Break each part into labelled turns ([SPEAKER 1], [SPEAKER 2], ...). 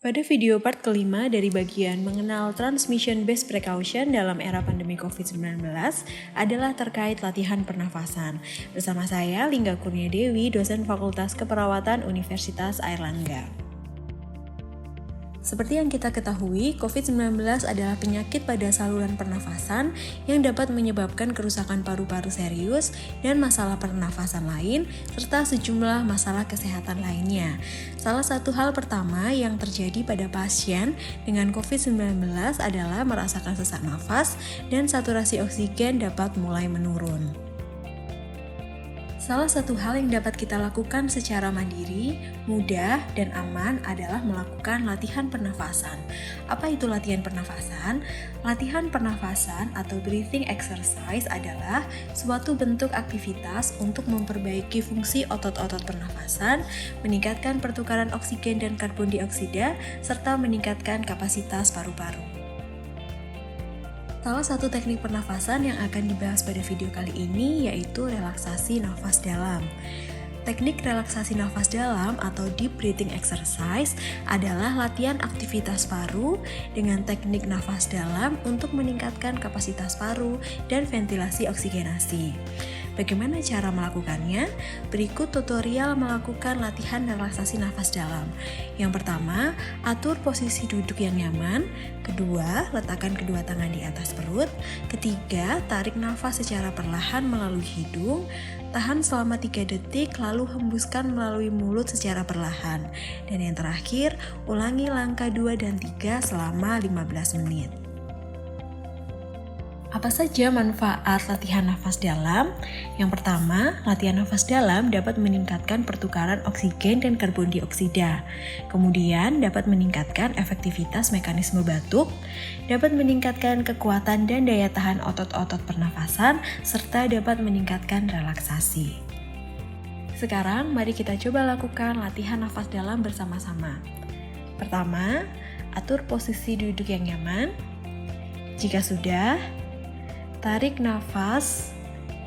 [SPEAKER 1] Pada video part kelima dari bagian mengenal transmission-based precaution dalam era pandemi COVID-19 adalah terkait latihan pernafasan. Bersama saya, Lingga Kurnia Dewi, dosen Fakultas Keperawatan Universitas Airlangga. Seperti yang kita ketahui, COVID-19 adalah penyakit pada saluran pernafasan yang dapat menyebabkan kerusakan paru-paru serius dan masalah pernafasan lain, serta sejumlah masalah kesehatan lainnya. Salah satu hal pertama yang terjadi pada pasien dengan COVID-19 adalah merasakan sesak nafas dan saturasi oksigen dapat mulai menurun. Salah satu hal yang dapat kita lakukan secara mandiri, mudah, dan aman adalah melakukan latihan pernafasan. Apa itu latihan pernafasan? Latihan pernafasan atau breathing exercise adalah suatu bentuk aktivitas untuk memperbaiki fungsi otot-otot pernafasan, meningkatkan pertukaran oksigen dan karbon dioksida, serta meningkatkan kapasitas paru-paru. Salah satu teknik pernafasan yang akan dibahas pada video kali ini yaitu relaksasi nafas dalam. Teknik relaksasi nafas dalam atau deep breathing exercise adalah latihan aktivitas paru dengan teknik nafas dalam untuk meningkatkan kapasitas paru dan ventilasi oksigenasi. Bagaimana cara melakukannya? Berikut tutorial melakukan latihan relaksasi nafas dalam. Yang pertama, atur posisi duduk yang nyaman. Kedua, letakkan kedua tangan di atas perut. Ketiga, tarik nafas secara perlahan melalui hidung. Tahan selama 3 detik, lalu hembuskan melalui mulut secara perlahan. Dan yang terakhir, ulangi langkah 2 dan 3 selama 15 menit. Apa saja manfaat latihan nafas dalam? Yang pertama, latihan nafas dalam dapat meningkatkan pertukaran oksigen dan karbon dioksida. Kemudian dapat meningkatkan efektivitas mekanisme batuk, dapat meningkatkan kekuatan dan daya tahan otot-otot pernafasan, serta dapat meningkatkan relaksasi. Sekarang, mari kita coba lakukan latihan nafas dalam bersama-sama. Pertama, atur posisi duduk yang nyaman. Jika sudah, tarik nafas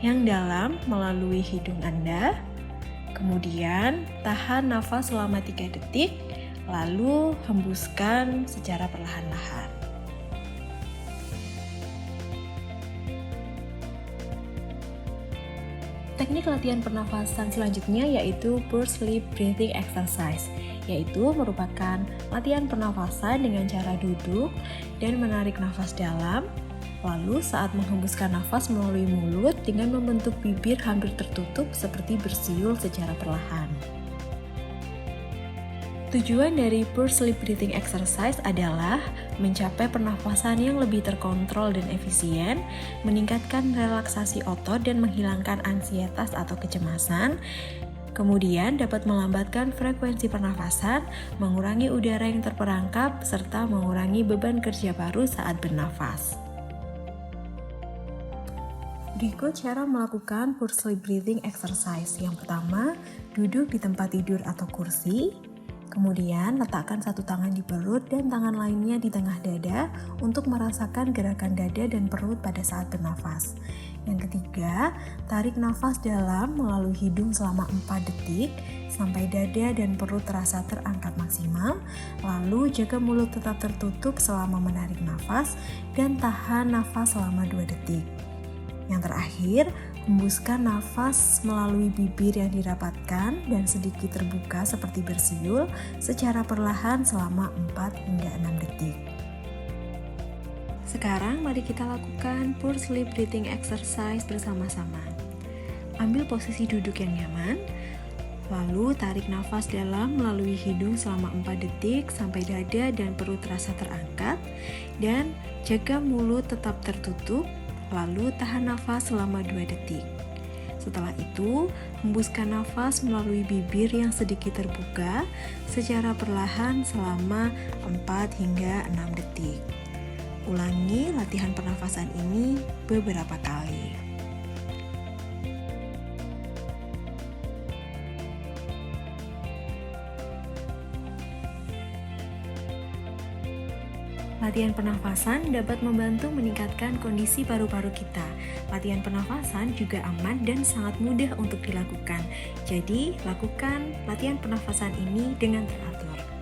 [SPEAKER 1] yang dalam melalui hidung Anda, kemudian tahan nafas selama 3 detik, lalu hembuskan secara perlahan-lahan. Teknik latihan pernafasan selanjutnya yaitu Pursed Lip Breathing Exercise, yaitu merupakan latihan pernafasan dengan cara duduk dan menarik nafas dalam, lalu saat menghembuskan nafas melalui mulut dengan membentuk bibir hampir tertutup seperti bersiul secara perlahan. Tujuan dari Pursed Lip Breathing Exercise adalah mencapai pernafasan yang lebih terkontrol dan efisien, meningkatkan relaksasi otot dan menghilangkan ansietas atau kecemasan, kemudian dapat melambatkan frekuensi pernafasan, mengurangi udara yang terperangkap, serta mengurangi beban kerja paru saat bernafas. Berikut cara melakukan Pursed Lip Breathing Exercise. Yang pertama, duduk di tempat tidur atau kursi. Kemudian, letakkan satu tangan di perut dan tangan lainnya di tengah dada untuk merasakan gerakan dada dan perut pada saat bernafas. Yang ketiga, tarik nafas dalam melalui hidung selama 4 detik sampai dada dan perut terasa terangkat maksimal. Lalu, jaga mulut tetap tertutup selama menarik nafas dan tahan nafas selama 2 detik. Yang terakhir, hembuskan nafas melalui bibir yang dirapatkan dan sedikit terbuka seperti bersiul secara perlahan selama 4 hingga 6 detik. Sekarang mari kita lakukan Pursed Lip Breathing Exercise bersama-sama. Ambil posisi duduk yang nyaman, lalu tarik nafas dalam melalui hidung selama 4 detik sampai dada dan perut terasa terangkat, dan jaga mulut tetap tertutup. Lalu tahan nafas selama 2 detik. Setelah itu, hembuskan nafas melalui bibir yang sedikit terbuka secara perlahan selama 4 hingga 6 detik. Ulangi latihan pernafasan ini beberapa kali. Latihan pernafasan dapat membantu meningkatkan kondisi paru-paru kita. Latihan pernafasan juga aman dan sangat mudah untuk dilakukan. Jadi, lakukan latihan pernafasan ini dengan teratur.